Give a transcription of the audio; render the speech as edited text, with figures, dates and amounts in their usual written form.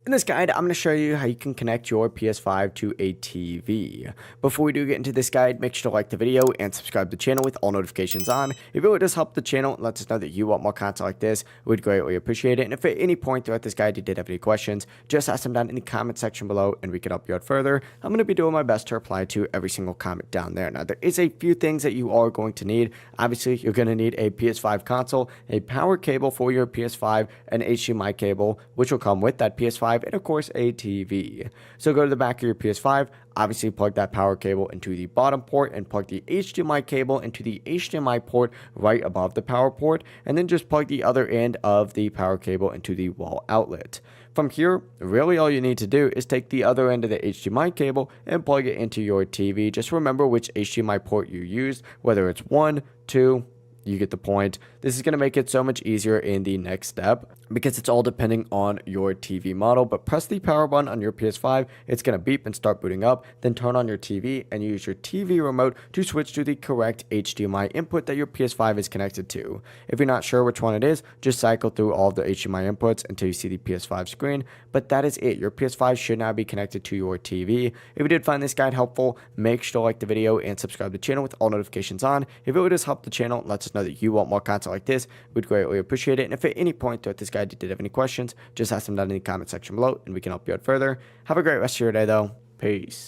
In this guide, I'm going to show you how you can connect your PS5 to a TV. Before we do get into this guide, make sure to like the video and subscribe to the channel with all notifications on. It really does help the channel and lets us know that you want more content like this. We'd greatly appreciate it. And if at any point throughout this guide you did have any questions, just ask them down in the comment section below and we can help you out further. I'm going to be doing my best to reply to every single comment down there. Now, there is a few things that you are going to need. Obviously, you're going to need a PS5 console, a power cable for your PS5, an HDMI cable, which will come with that PS5, and of course a TV. So go to the back of your PS5, obviously plug that power cable into the bottom port and plug the HDMI cable into the HDMI port right above the power port, and then just plug the other end of the power cable into the wall outlet. From here, really all you need to do is take the other end of the HDMI cable and plug it into your TV. Just remember which HDMI port you used, whether it's 1, 2, you get the point. This is going to make it so much easier in the next step because it's all depending on your TV model. But press the power button on your PS5. It's going to beep and start booting up. Then turn on your TV and use your TV remote to switch to the correct HDMI input that your PS5 is connected to. If you're not sure which one it is, just cycle through all of the HDMI inputs until you see the PS5 screen. But that is it. Your PS5 should now be connected to your TV. If you did find this guide helpful, make sure to like the video and subscribe to the channel with all notifications on. If it would just help the channel, lets us know that you want more content like this, we'd greatly appreciate it. And if at any point throughout this guide you did have any questions, just ask them down in the comment section below and we can help you out further. Have a great rest of your day though. Peace.